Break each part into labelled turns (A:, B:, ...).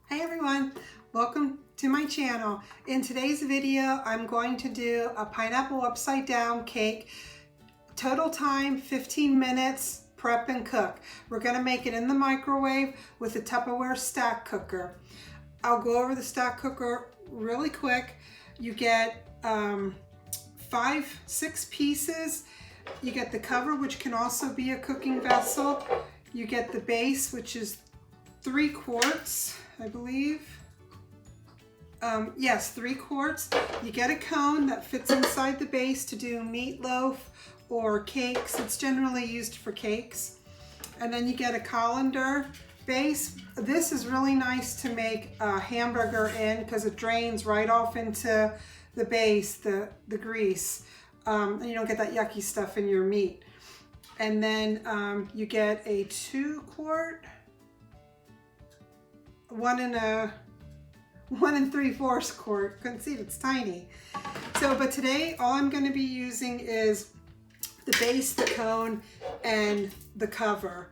A: Hey everyone, welcome to my channel. In today's video, I'm going to do a pineapple upside down cake. Total time, 15 minutes, prep and cook. We're gonna make it in the microwave with a Tupperware stack cooker. I'll go over the stack cooker really quick. You get 6 pieces. You get the cover, which can also be a cooking vessel. You get the base, which is 3 quarts, I believe. Yes, 3 quarts. You get a cone that fits inside the base to do meatloaf or cakes. It's generally used for cakes. And then you get a colander base. This is really nice to make a hamburger in because it drains right off into the base, the grease. And you don't get that yucky stuff in your meat. And then you get a 2 quart, 1 3/4 quart. Couldn't see it, it's tiny. But today all I'm going to be using is the base, the cone, and the cover.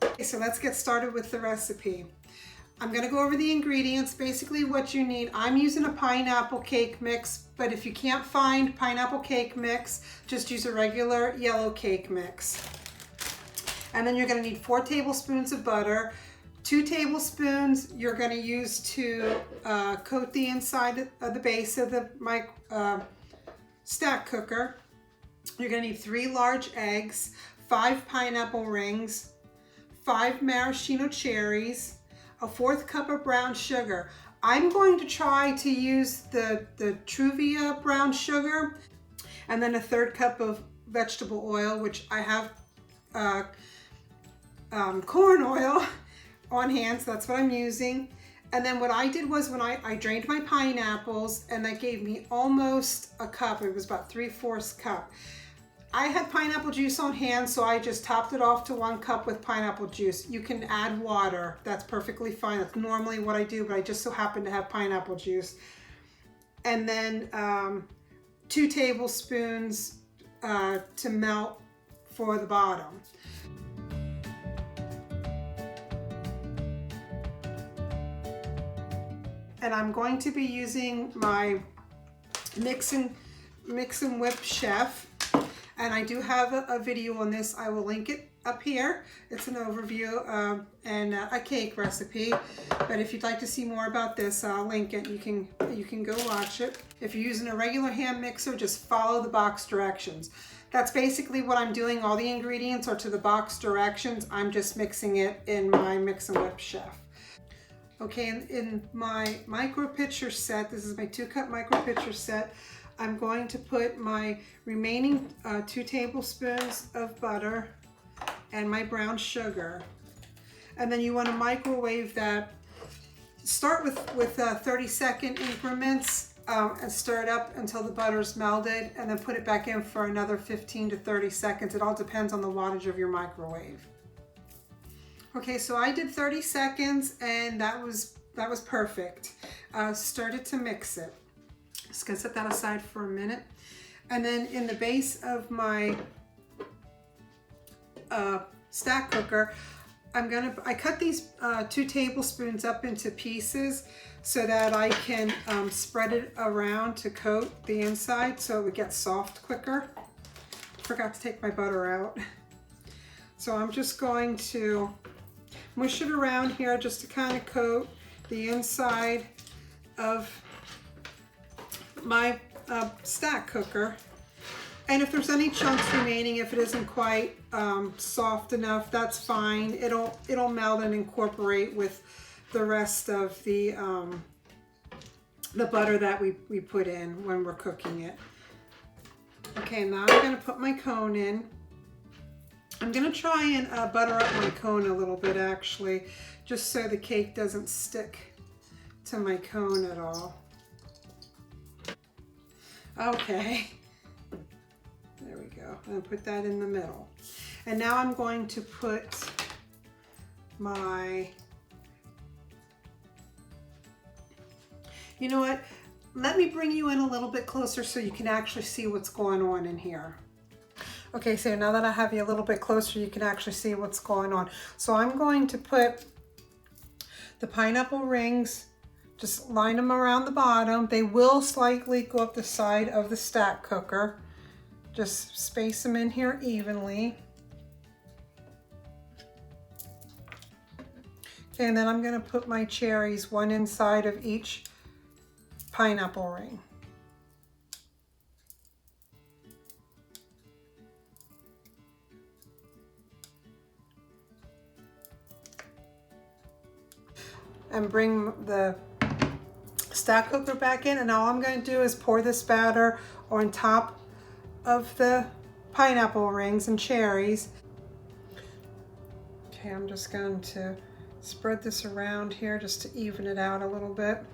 A: Okay, so let's get started with the recipe. I'm going to go over the ingredients, basically what you need. I'm using a pineapple cake mix, but if you can't find pineapple cake mix, just use a regular yellow cake mix. And then you're going to need 4 tablespoons of butter. 2 tablespoons you're going to use to coat the inside of the base of the stack cooker. You're going to need 3 large eggs, 5 pineapple rings, 5 maraschino cherries, a 1/4 cup of brown sugar. I'm going to try to use the Truvia brown sugar, and then a 1/3 cup of vegetable oil, which I have corn oil on hand, so that's what I'm using. And then what I did was when I drained my pineapples, and that gave me almost a cup. It was about 3/4 cup. I had pineapple juice on hand, so I just topped it off to 1 cup with pineapple juice. You can add water, that's perfectly fine. That's normally what I do, but I just so happen to have pineapple juice. And then 2 tablespoons to melt for the bottom. And I'm going to be using my mix and whip chef, and I do have a video on this. I will link it up here. It's an overview and a cake recipe, but if you'd like to see more about this, I'll link it. You can go watch it. If you're using a regular hand mixer, just follow the box directions. That's basically what I'm doing. All the ingredients are to the box directions. I'm just mixing it in my mix and whip chef. Okay, in my micro pitcher set, this is my 2-cup micro pitcher set, I'm going to put my remaining 2 tablespoons of butter and my brown sugar. And then you want to microwave that. Start with 30-second increments and stir it up until the butter's melted, and then put it back in for another 15 to 30 seconds. It all depends on the wattage of your microwave. Okay, so I did 30 seconds, and that was perfect. Started to mix it. Just gonna set that aside for a minute. And then in the base of my stack cooker, I cut these 2 tablespoons up into pieces so that I can spread it around to coat the inside so it would get soft quicker. Forgot to take my butter out. So I'm just going to mush it around here just to kind of coat the inside of my stack cooker. And if there's any chunks remaining, if it isn't quite soft enough, that's fine. It'll melt and incorporate with the rest of the butter that we put in when we're cooking it. Okay, now I'm going to put my cone in. I'm going to try and butter up my cone a little bit, actually, just so the cake doesn't stick to my cone at all. Okay, there we go. I'm going to put that in the middle. And now I'm going to put my, you know what, let me bring you in a little bit closer so you can actually see what's going on in here. Okay, so now that I have you a little bit closer, you can actually see what's going on. So I'm going to put the pineapple rings, just line them around the bottom. They will slightly go up the side of the stack cooker. Just space them in here evenly. Okay, and then I'm gonna put my cherries one inside of each pineapple ring. And bring the stack cooker back in, and all I'm going to do is pour this batter on top of the pineapple rings and cherries. Okay, I'm just going to spread this around here just to even it out a little bit.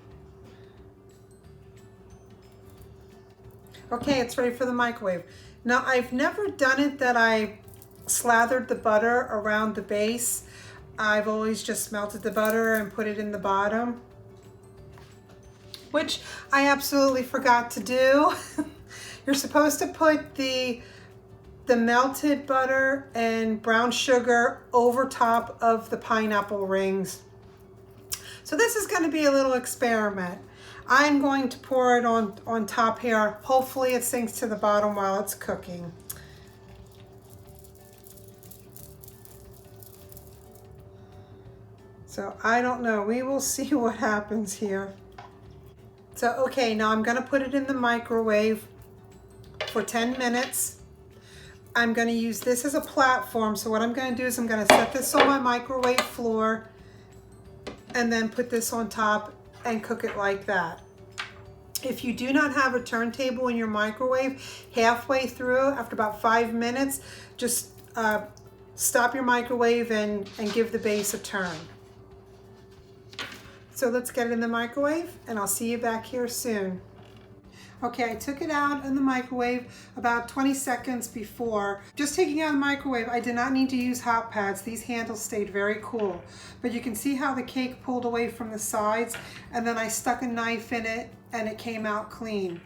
A: Okay, it's ready for the microwave. Now, I've never done it that I slathered the butter around the base. I've always just melted the butter and put it in the bottom, which I absolutely forgot to do. You're supposed to put the melted butter and brown sugar over top of the pineapple rings. So this is going to be a little experiment. I'm going to pour it on top here. Hopefully it sinks to the bottom while it's cooking. So I don't know, we will see what happens here. So, okay, now I'm gonna put it in the microwave for 10 minutes. I'm gonna use this as a platform. So what I'm gonna do is I'm gonna set this on my microwave floor and then put this on top and cook it like that. If you do not have a turntable in your microwave, halfway through, after about 5 minutes, just stop your microwave and give the base a turn. So let's get it in the microwave and I'll see you back here soon. Okay, I took it out in the microwave about 20 seconds before. Just taking it out of the microwave, I did not need to use hot pads. These handles stayed very cool. But you can see how the cake pulled away from the sides, and then I stuck a knife in it and it came out clean.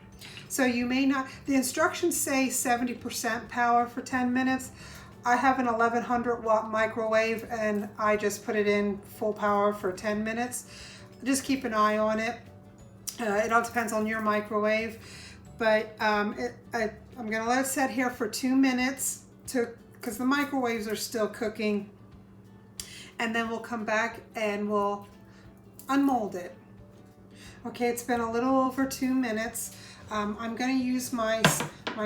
A: So you may not, the instructions say 70% power for 10 minutes. I have an 1100 watt microwave and I just put it in full power for 10 minutes. Just keep an eye on it. It all depends on your microwave, but I'm gonna let it set here for 2 minutes because the microwaves are still cooking, and then we'll come back and we'll unmold it. Okay, it's been a little over 2 minutes. I'm gonna use my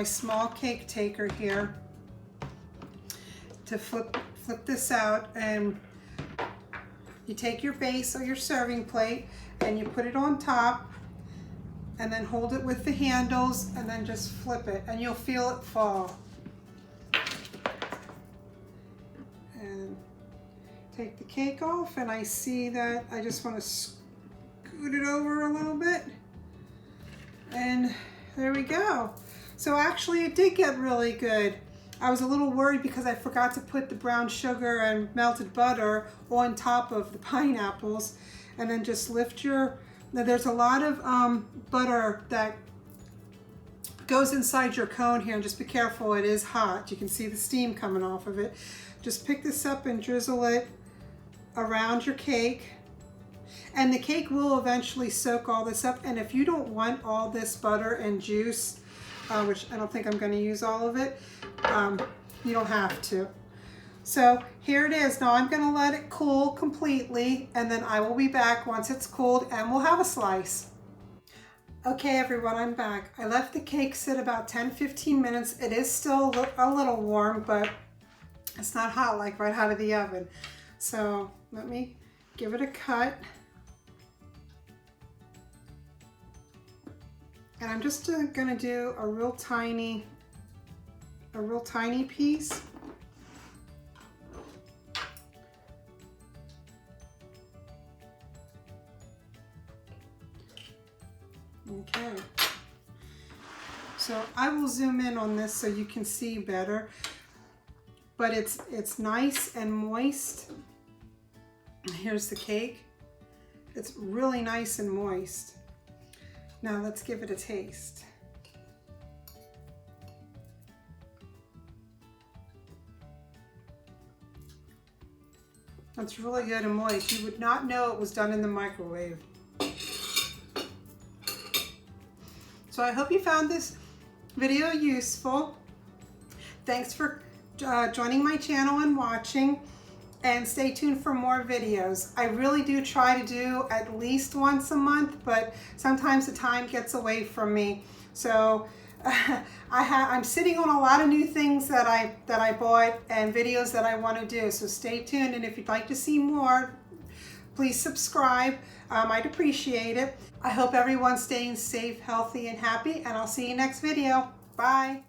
A: small cake taker here to flip this out, and you take your base or your serving plate and you put it on top and then hold it with the handles and then just flip it and you'll feel it fall. And take the cake off, and I see that I just want to scoot it over a little bit, and there we go. So actually it did get really good. I was a little worried because I forgot to put the brown sugar and melted butter on top of the pineapples, and then just lift your, now there's a lot of butter that goes inside your cone here, and just be careful, it is hot. You can see the steam coming off of it. Just pick this up and drizzle it around your cake, and the cake will eventually soak all this up. And if you don't want all this butter and juice, which I don't think I'm going to use all of it, you don't have to. So here it is. Now I'm going to let it cool completely, and then I will be back once it's cooled and we'll have a slice. Okay everyone, I'm back. I left the cake sit about 10-15 minutes. It is still a little warm, but it's not hot like right out of the oven. So let me give it a cut. And I'm just gonna do a real tiny piece. Okay. So I will zoom in on this so you can see better. But it's nice and moist. Here's the cake. It's really nice and moist. Now let's give it a taste. It's really good and moist. You would not know it was done in the microwave. So I hope you found this video useful. Thanks for joining my channel and watching, and stay tuned for more videos. I really do try to do at least once a month, but sometimes the time gets away from me. So I'm sitting on a lot of new things that I bought and videos that I want to do. So stay tuned, and if you'd like to see more, please subscribe. I'd appreciate it. I hope everyone's staying safe, healthy, and happy, and I'll see you next video. Bye.